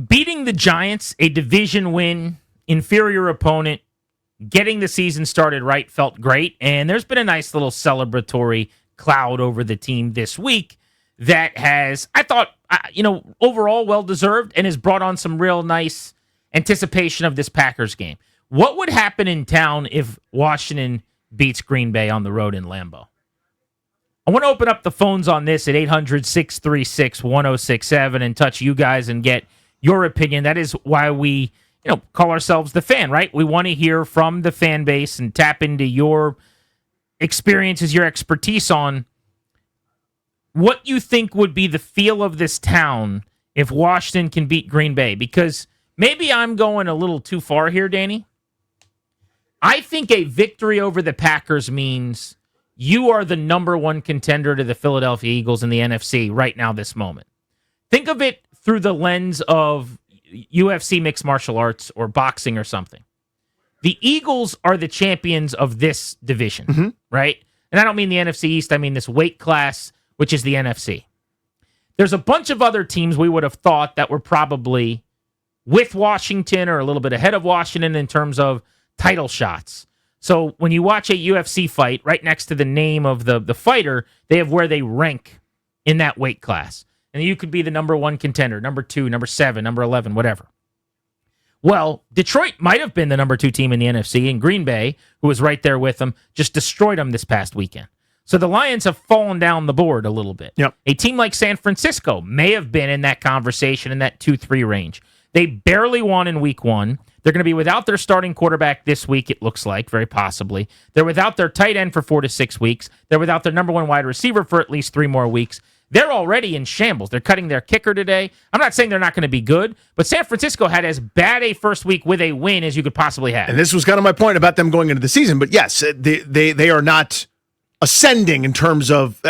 Beating the Giants, a division win, inferior opponent, getting the season started right felt great. And there's been a nice little celebratory cloud over the team this week that has, I thought, overall well-deserved and has brought on some real nice anticipation of this Packers game. What would happen in town if Washington beats Green Bay on the road in Lambeau? I want to open up the phones on this at 800-636-1067 and touch you guys and get your opinion. That is why we, call ourselves the fan, right? We want to hear from the fan base and tap into your experiences, your expertise on what you think would be the feel of this town if Washington can beat Green Bay. Because maybe I'm going a little too far here, Danny. I think a victory over the Packers means you are the number one contender to the Philadelphia Eagles in the NFC right now, this moment. Think of it through the lens of UFC mixed martial arts or boxing or something. The Eagles are the champions of this division, right? And I don't mean the NFC East. I mean this weight class, which is the NFC. There's a bunch of other teams we would have thought that were probably with Washington or a little bit ahead of Washington in terms of title shots. So when you watch a UFC fight, right next to the name of the fighter, they have where they rank in that weight class. And you could be the number one contender, number 2, number 7, number 11, whatever. Well, Detroit might have been the number 2 team in the NFC, and Green Bay, who was right there with them, just destroyed them this past weekend. So the Lions have fallen down the board a little bit. Yep. A team like San Francisco may have been in that conversation in that 2-3 range. They barely won in week 1. They're going to be without their starting quarterback this week, it looks like, very possibly. They're without their tight end for 4 to 6 weeks. They're without their number 1 wide receiver for at least 3 more weeks. They're already in shambles. They're cutting their kicker today. I'm not saying they're not going to be good, but San Francisco had as bad a first week with a win as you could possibly have. And this was kind of my point about them going into the season. But yes, they are not ascending in terms of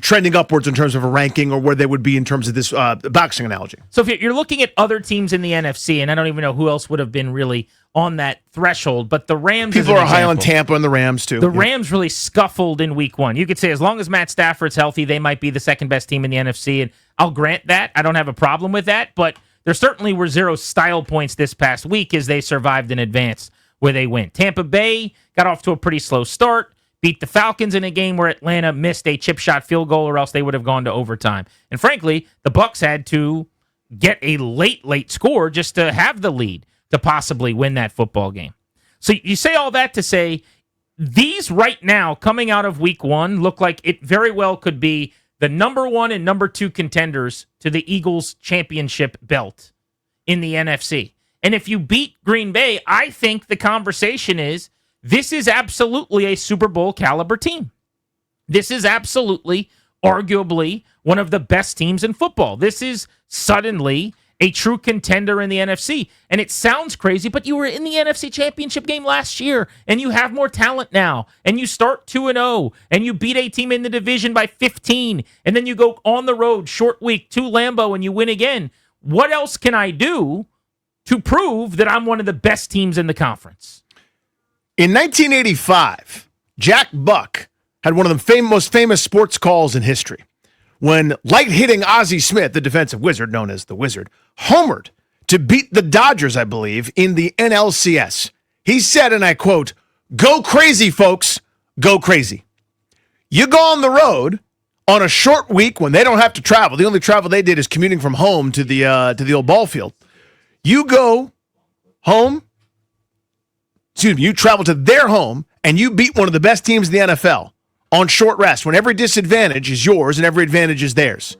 trending upwards in terms of a ranking or where they would be in terms of this boxing analogy. So if you're looking at other teams in the NFC, and I don't even know who else would have been really on that threshold, but the Rams... People are high on Tampa and the Rams, too. The Rams really scuffled in week 1. You could say as long as Matt Stafford's healthy, they might be the second best team in the NFC, and I'll grant that. I don't have a problem with that, but there certainly were 0 style points this past week as they survived in advance with a win. Tampa Bay got off to a pretty slow start, beat the Falcons in a game where Atlanta missed a chip shot field goal or else they would have gone to overtime. And frankly, the Bucs had to get a late score just to have the lead to possibly win that football game. So you say all that to say these right now coming out of week 1 look like it very well could be the number 1 and number 2 contenders to the Eagles championship belt in the NFC. And if you beat Green Bay, I think the conversation is this is absolutely a Super Bowl caliber team. This is absolutely, arguably, one of the best teams in football. This is suddenly a true contender in the NFC. And it sounds crazy, but you were in the NFC Championship game last year, and you have more talent now, and you start 2-0, and you beat a team in the division by 15, and then you go on the road, short week, to Lambeau, and you win again. What else can I do to prove that I'm one of the best teams in the conference? In 1985, Jack Buck had one of the most famous sports calls in history when light-hitting Ozzie Smith, the defensive wizard known as the Wizard, homered to beat the Dodgers, I believe, in the NLCS. He said, and I quote, "Go crazy, folks, go crazy." You go on the road on a short week when they don't have to travel. The only travel they did is commuting from home to the old ball field. You go home, you travel to their home, and you beat one of the best teams in the NFL on short rest when every disadvantage is yours and every advantage is theirs.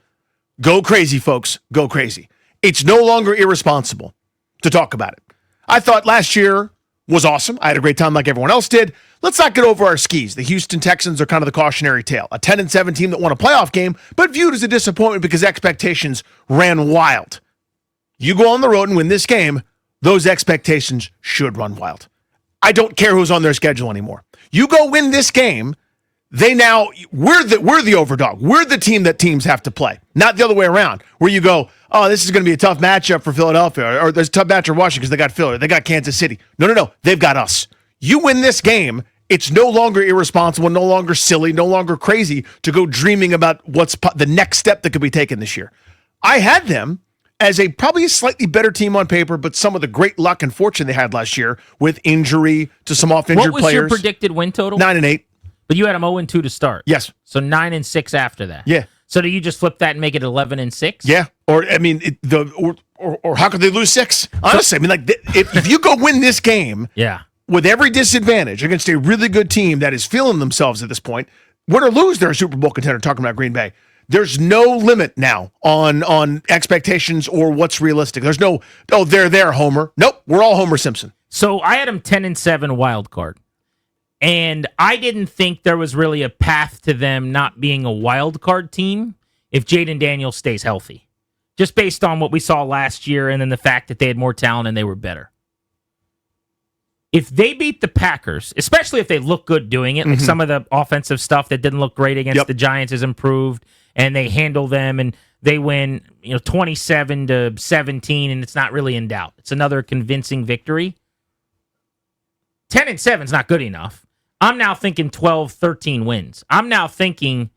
Go crazy, folks. Go crazy. It's no longer irresponsible to talk about it. I thought last year was awesome. I had a great time like everyone else did. Let's not get over our skis. The Houston Texans are kind of the cautionary tale. A 10-7 team that won a playoff game, but viewed as a disappointment because expectations ran wild. You go on the road and win this game, those expectations should run wild. I don't care who's on their schedule anymore. You go win this game, we're the overdog. We're the team that teams have to play, not the other way around, where you go, oh, this is going to be a tough matchup for Philadelphia, or there's a tough matchup for Washington because they got Philly, they got Kansas City. No, they've got us. You win this game, it's no longer irresponsible, no longer silly, no longer crazy to go dreaming about what's the next step that could be taken this year. I had them as a probably a slightly better team on paper, but some of the great luck and fortune they had last year with injury to some off-injured players. What was your predicted win total? 9-8. But you had them 0-2 to start. Yes. So 9-6 after that. Yeah. So do you just flip that and make it 11-6? Yeah. Or I mean, or how could they lose 6? Honestly, I mean, like if you go win this game, yeah, with every disadvantage against a really good team that is feeling themselves at this point, win or lose, they're a Super Bowl contender. Talking about Green Bay, there's no limit now on expectations or what's realistic. There's no they're there, Homer. Nope, we're all Homer Simpson. So I had them 10-7 wild card. And I didn't think there was really a path to them not being a wild card team if Jaden Daniels stays healthy. Just based on what we saw last year and then the fact that they had more talent and they were better. If they beat the Packers, especially if they look good doing it, like some of the offensive stuff that didn't look great against the Giants is improved and they handle them and they win 27-17 and it's not really in doubt. It's another convincing victory. 10-7 is not good enough. I'm now thinking 12-13 wins. I'm now thinking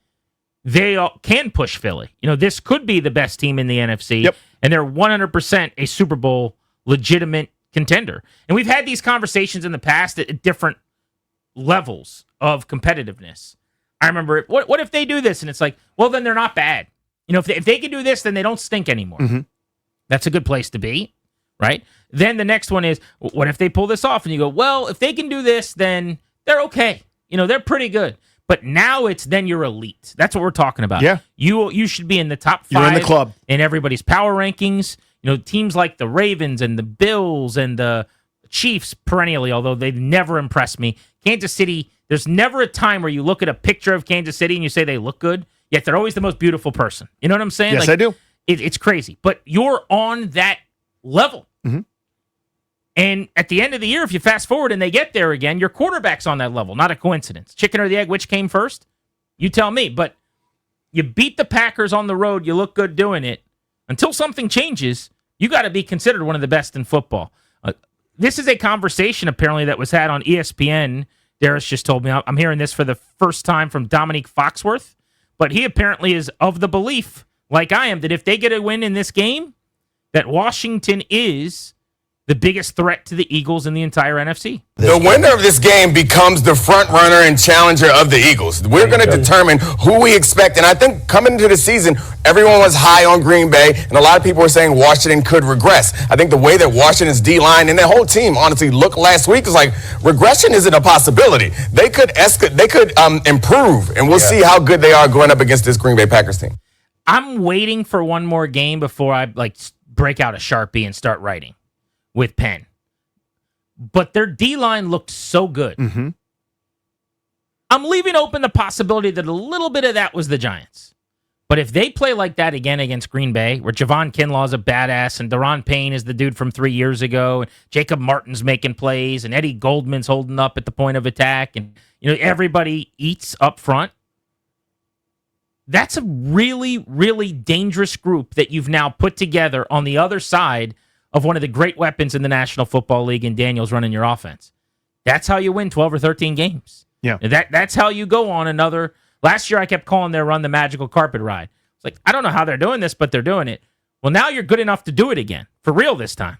they can push Philly. This could be the best team in the NFC, and they're 100% a Super Bowl legitimate contender. And we've had these conversations in the past at different levels of competitiveness. I remember, what if they do this? And it's like, well, then they're not bad. If they can do this, then they don't stink anymore. That's a good place to be, right? Then the next one is, what if they pull this off? And you go, well, if they can do this, then they're okay. They're pretty good. But now then you're elite. That's what we're talking about. Yeah. You should be in the top 5 You're in the club. In everybody's power rankings. Teams like the Ravens and the Bills and the Chiefs perennially, although they've never impressed me. Kansas City, there's never a time where you look at a picture of Kansas City and you say they look good, yet they're always the most beautiful person. You know what I'm saying? Yes, I do. It's crazy. But you're on that level. And at the end of the year, if you fast forward and they get there again, your quarterback's on that level. Not a coincidence. Chicken or the egg, which came first? You tell me. But you beat the Packers on the road. You look good doing it. Until something changes, you got to be considered one of the best in football. This is a conversation, apparently, that was had on ESPN. Darius just told me. I'm hearing this for the first time from Dominique Foxworth. But he apparently is of the belief, like I am, that if they get a win in this game, that Washington is the biggest threat to the Eagles in the entire NFC. The winner of this game becomes the front runner and challenger of the Eagles. We're going to determine who we expect. And I think coming into the season, everyone was high on Green Bay, and a lot of people were saying Washington could regress. I think the way that Washington's D-line and their whole team honestly looked last week is like regression isn't a possibility. They could improve, and we'll see how good they are going up against this Green Bay Packers team. I'm waiting for one more game before I break out a Sharpie and start writing with pen. But their D-line looked so good. I'm leaving open the possibility that a little bit of that was the Giants. But if they play like that again against Green Bay, where Javon Kinlaw's a badass and Daron Payne is the dude from 3 years ago, and Jacob Martin's making plays, and Eddie Goldman's holding up at the point of attack, and everybody eats up front, that's a really, really dangerous group that you've now put together on the other side of one of the great weapons in the National Football League and Daniels running your offense. That's how you win 12 or 13 games. Yeah. That's how you go on another. Last year I kept calling their run the magical carpet ride. It's like, I don't know how they're doing this, but they're doing it. Well, now you're good enough to do it again. For real this time.